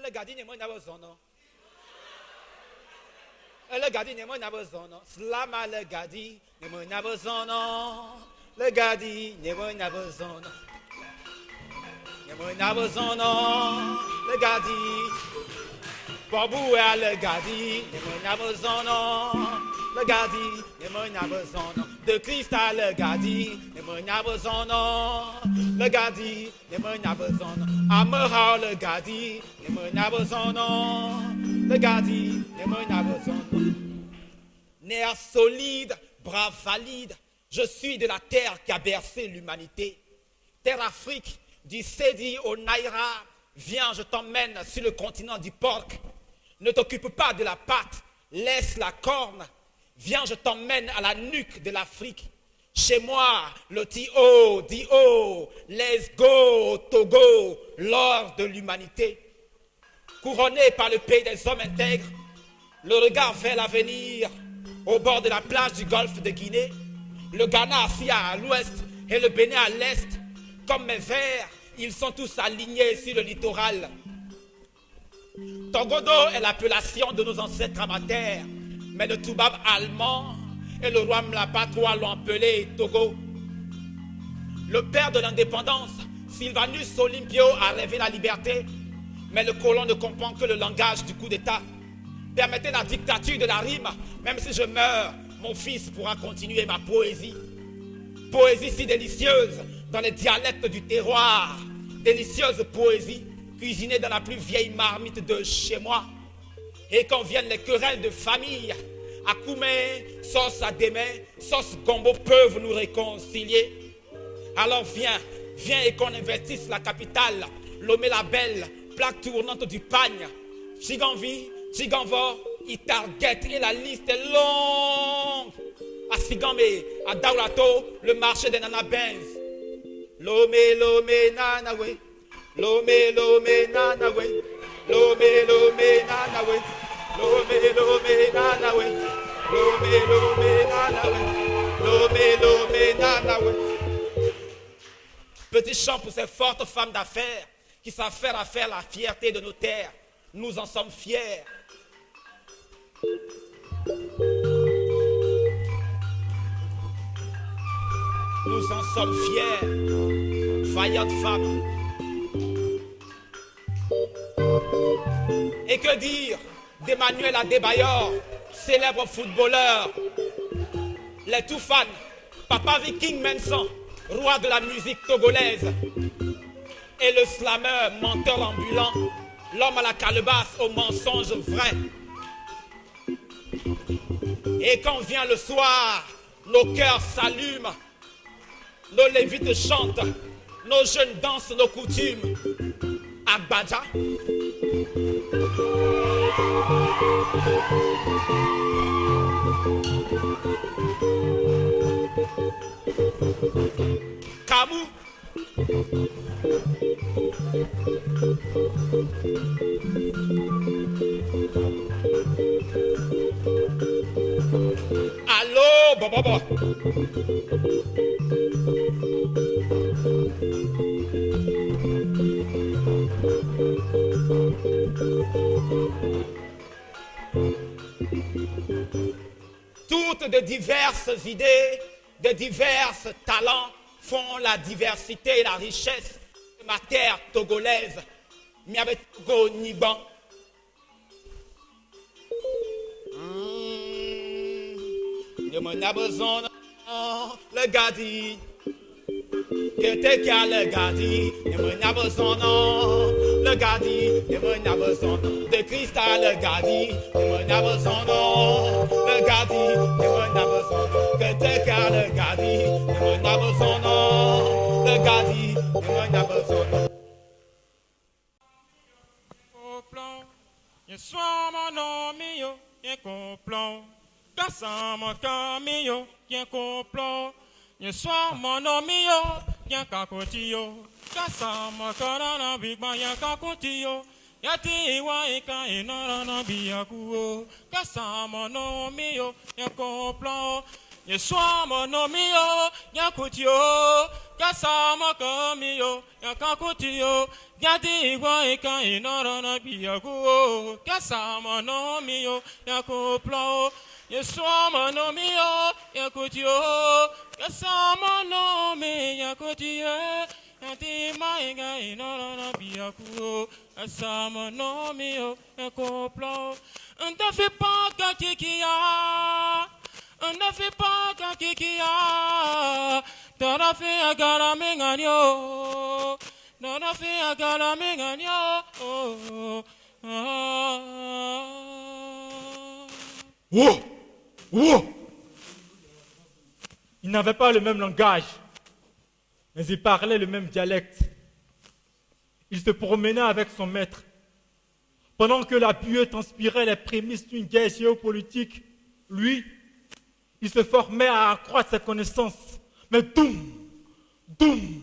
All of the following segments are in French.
le gadi ne mo na bozono. Le gadi ne mo na bozono. Slama le gadi ne mo na bozono. Le gadi ne mo na bozono. Ne mo na bozono. Le gadi. Bobu a le gadi ne mo na bozono. Le gadi ne mo na bozono. De cristal le gadi ne mo na bozono. Le gadi ne mo na bozono. Amara le gadi ne mo na bozono. Le gadi ne mo na bozono. Nerf solide, bras valide, je suis de la terre qui a bercé l'humanité. Terre Afrique, du Sédi au Naira, viens, je t'emmène sur le continent du porc. Ne t'occupe pas de la pâte, laisse la corne. Viens, je t'emmène à la nuque de l'Afrique. Chez moi, le Dio, let's go, Togo, l'or de l'humanité. Couronné par le pays des hommes intègres, le regard vers l'avenir, au bord de la plage du golfe de Guinée, le Ghana assis à l'ouest et le Bénin à l'est, comme mes vers, ils sont tous alignés sur le littoral. Togodo est l'appellation de nos ancêtres amateurs, mais le Toubab allemand et le roi Mlapatois l'ont appelé Togo. Le père de l'indépendance, Sylvanus Olympio, a rêvé la liberté, mais le colon ne comprend que le langage du coup d'État. Permettez la dictature de la rime, même si je meurs, mon fils pourra continuer ma poésie. Poésie si délicieuse dans les dialectes du terroir, délicieuse poésie cuisinée dans la plus vieille marmite de chez moi. Et quand viennent les querelles de famille, Akoumé, sauce à Démé, sauce gombo peuvent nous réconcilier. Alors viens et qu'on investisse la capitale, Lomé la belle, plaque tournante du pagne, Chiganvi, Chiganvo, Itarget et la liste est longue. À Sigame, à Daulato, le marché des nanabenz. Lomé, Lomé, nanawe. Lomé, Lomé, nanawe. Lomé, Lomé, nanawe. Lomé, Lomé, nanawe. Lomé, Lomé, nanawe. Lomé, Lomé, nanawe. Petit chant pour ces fortes femmes d'affaires qui savent faire affaire la fierté de nos terres. Nous en sommes fiers. Nous en sommes fiers, vaillantes femmes. Et que dire d'Emmanuel Adebayor, célèbre footballeur, les Toufan, Papa Viking Mensan, roi de la musique togolaise, et le slammer, menteur ambulant, l'homme à la calebasse aux mensonges vrais. Et quand vient le soir, nos cœurs s'allument, nos lévites chantent, nos jeunes dansent nos coutumes. Agbadja. Kamou. Allô, bobobo. Toutes de diverses idées, de divers talents font la diversité et la richesse de ma terre togolaise. Miabe Togo Niban. De mon besoin, le gadi. Que te kia le gadi. De mon besoin, le gadi. De mon besoin, de cristal le gadi. De mon besoin, le gadi. De mon besoin, que te kia le gadi. De mon besoin, le gadi. De mon besoin. Je suis mon ami, je comprends. Cassant mon camio, je comprends. Je suis mon ami, je cacotillo. Cassant mon canana, big man, je cacotillo. Yati wa eka enora na biakuo. Cassant mon ami, je comprends. ye soa mono mio, ya kutio, kasa moko mio, ya kakutio, ya diwa eka inoro na biagu, kasa mono mio, ya kuplo, ye soa mono mio, ya kutio, kasa mono mio, ya kutio, ya diwa eka inoro na biagu, kasa mono mio, ya kuplo, ne fais pas kakikia. Ne fais pas kakikia. T'en fait un galamengagno. T'en fait un galamengagno. Wow! Wow! Ils n'avaient pas le même langage, mais ils parlaient le même dialecte. Il se promenait avec son maître. Pendant que la buée transpirait les prémices d'une guerre géopolitique, lui, il se formait à accroître ses connaissances. Mais doum, doum,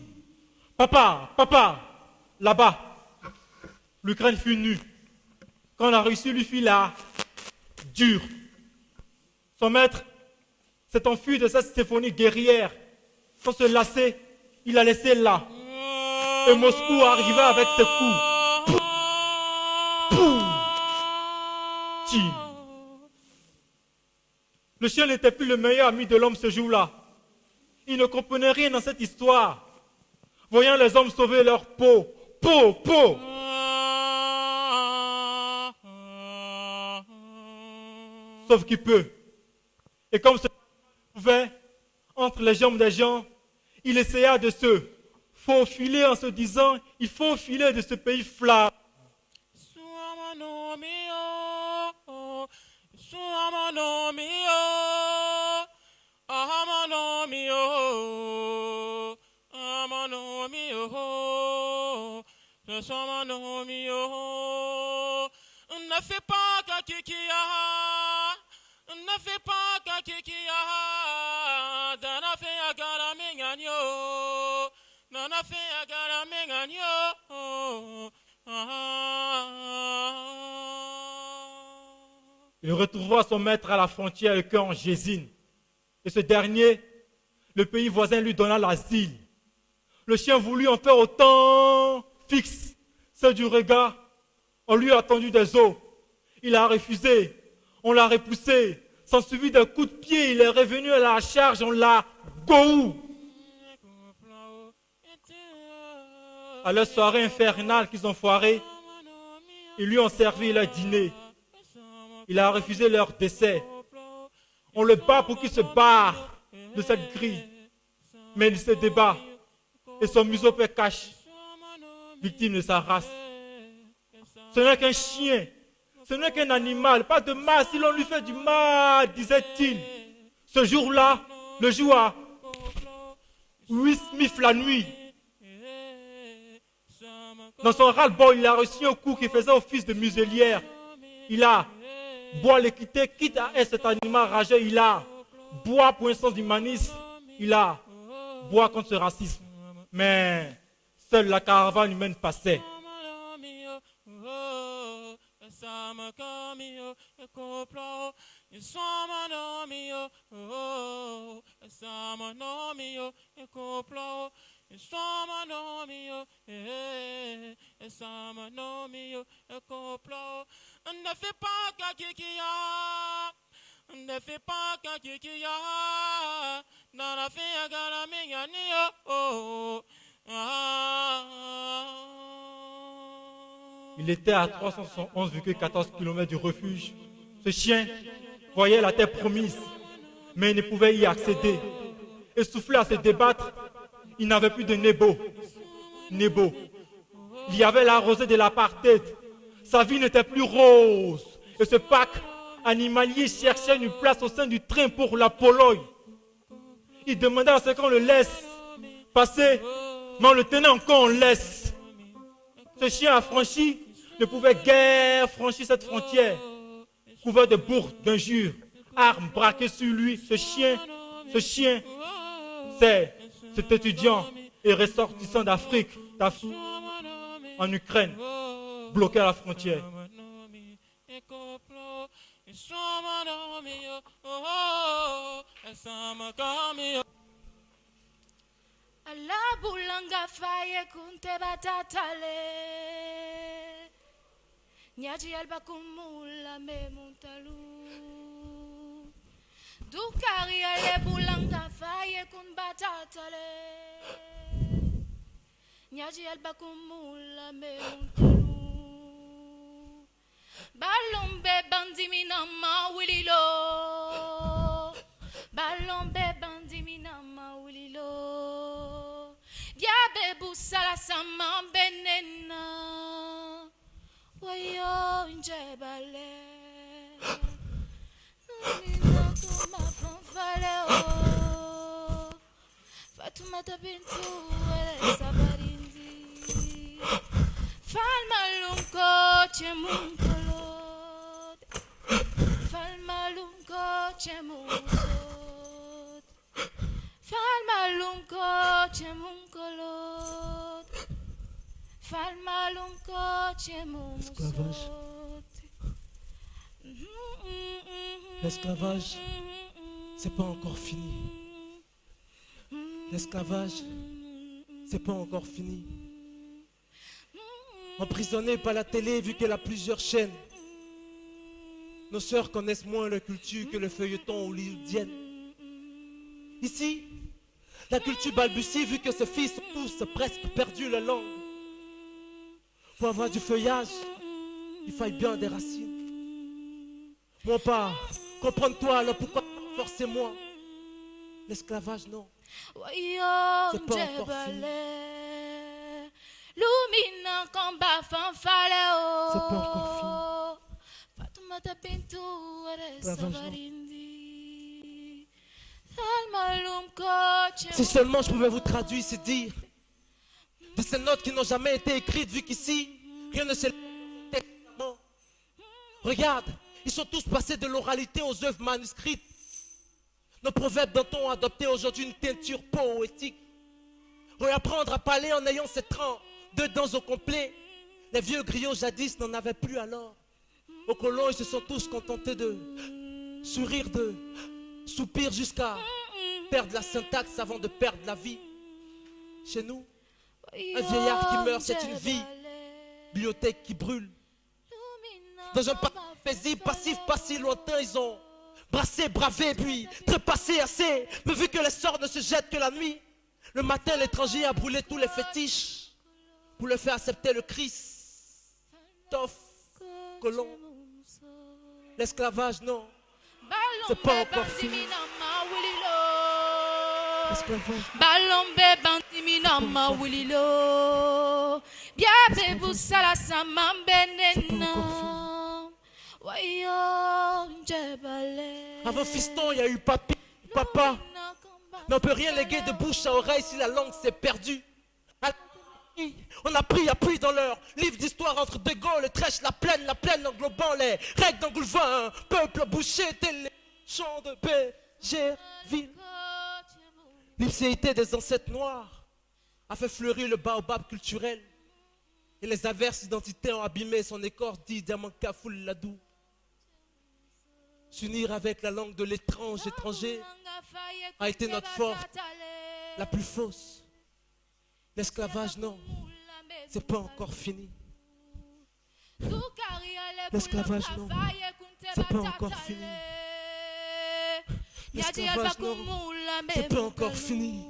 papa, là-bas, l'Ukraine fut nue. Quand la Russie lui fit la dure, son maître s'est enfui de cette symphonie guerrière. Sans se lasser, il l'a laissé là. Et Moscou arriva avec ses coups. Le chien n'était plus le meilleur ami de l'homme ce jour-là. Il ne comprenait rien dans cette histoire. Voyant les hommes sauver leur peau. Sauf qu'il peut. Et comme ce pouvait, entre les jambes des gens, il essaya de se faufiler en se disant, il faut filer de ce pays flamme. Ne fais pas kakikia. Ne fais pas kakikia. Dana fait un galamengagno. Dana fait un galamengagno. Il retrouva son maître à la frontière, le cœur en Gésine. Et ce dernier, le pays voisin lui donna l'asile. Le chien voulut en faire autant fixe, celle du regard. On lui a tendu des os. Il a refusé. On l'a repoussé. S'en suivit d'un coup de pied, il est revenu à la charge, on l'a goût. À leur soirée infernale qu'ils ont foirée, ils lui ont servi leur dîner. Il a refusé leur décès. On le bat pour qu'il se barre de cette grille. Mais il se débat et son museau peut cache, victime de sa race. Ce n'est qu'un chien, ce n'est qu'un animal, pas de mal si l'on lui fait du mal, disait-il. Ce jour-là, le jour à Will Smith la nuit, dans son ras-le-bol, il a reçu un coup qui faisait office de muselière. Il a boire l'équité, quitte à être cet animal rageux, il a boire pour un sens d'humanisme, il a boire contre ce racisme. Mais seule la caravane humaine passait. Ne fais pas kakikia. Ne fais pas kakikia. N'en a fait un galamengagno. Il était à 311,14 km du refuge. Ce chien voyait la terre promise, mais il ne pouvait y accéder. Essoufflé à se débattre, il n'avait plus de Nebo. Il y avait la rosée de l'apartheid. Sa vie n'était plus rose. Et ce pack animalier cherchait une place au sein du train pour la Pologne. Il demandait à ce qu'on le laisse passer, mais on le tenait encore en laisse. Ce chien affranchi ne pouvait guère franchir cette frontière. Couvert de bourdes, d'injures, armes braquées sur lui. Ce chien, c'est cet étudiant et ressortissant d'Afrique, en Ukraine, bloqué à la frontière. Kasama kamiyo. Alabulanga faye kunte batatale. Nyaji alba kumula me muntalu. Dukari ale bulanga faye kun batatale. Nyaji alba kumula me muntalu. Balombe bandimina ma wililo. Balombe bandimina ma wililo. Yabe busala sama benena. Wayo njebale. Numina kuma fanfale o. Fatumata bintu wale sabarindi. Falmalunko chemunkolot. Falmalunko chemusot. Falmalunko chemunkolot. Falmalunko chemusot. L'esclavage, c'est pas encore fini. L'esclavage, c'est pas encore fini. Emprisonnée par la télé, vu qu'elle a plusieurs chaînes. Nos sœurs connaissent moins leur culture que le feuilleton hollywoodien. Ici, la culture balbutie, vu que ces filles sont tous presque perdu la langue. Pour avoir du feuillage, il faille bien des racines. Mon père, comprends-toi alors pourquoi forcer moi. L'esclavage, non. C'est pas encore fini. Lumina combat fanfale o. C'est pas encore fini. Fatumata bintu wale L'esclavage, non. sabarindi. Falmalunko Si seulement je pouvais vous traduire, c'est dire de ces notes qui n'ont jamais été écrites, vu qu'ici, rien ne s'est. Regarde, ils sont tous passés de l'oralité aux œuvres manuscrites. Nos proverbes d'antan ont adopté aujourd'hui une teinture poétique. Réapprendre à parler en ayant ces 32 dents au complet. Les vieux griots jadis n'en avaient plus alors. Aux colons, ils se sont tous contentés de sourire, de soupir jusqu'à perdre la syntaxe avant de perdre la vie. Chez nous, un vieillard qui meurt, c'est une vie. Bibliothèque qui brûle. Dans un parti paisible, passif, pas si lointain, ils ont brassé, bravé, puis trépassé assez. Mais vu que les sorts ne se jettent que la nuit, le matin, l'étranger a brûlé tous les fétiches pour le faire accepter le Christ. Toff, colon. L'esclavage, non. C'est pas encore fini. L'esclavage. Balombe bantimina ma wililo. Biabe busala sama benena. Wayo njebale. Avant fiston, il y a eu papi, papa. Mais on peut rien léguer de bouche à oreille si la langue s'est perdue. On a pris appui dans leur livre d'histoire entre De Gaulle, Trèche, la plaine englobant les règles d'Angoulevin, un peuple bouché, tel les champs de Bégéville. L'ipséité des ancêtres noirs a fait fleurir le baobab culturel et les averses identitaires ont abîmé son écorce dit Diamanka Fouladou. S'unir avec la langue de l'étrange étranger a été notre force la plus fausse. L'esclavage, non, c'est pas encore fini. L'esclavage, non, c'est pas encore fini. L'esclavage, non, c'est pas encore fini.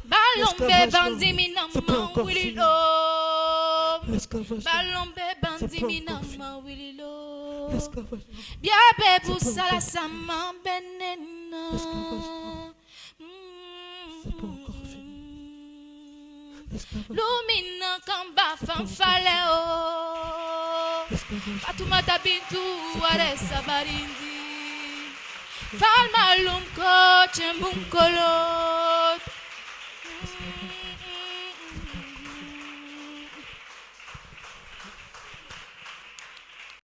Balombe bandimina c'est pas ma encore fini. wililo. L'esclavage, Balombe c'est bandimina pas encore fini. ma wililo. L'esclavage, non. Biabe pas busala encore sama benena. L'esclavage, c'est pas encore fini. L'esclavage, Lumina kamba fanfale o. l'esclavage, Fatumata bintu wale sabarindi. Falmalunko chembunkolo.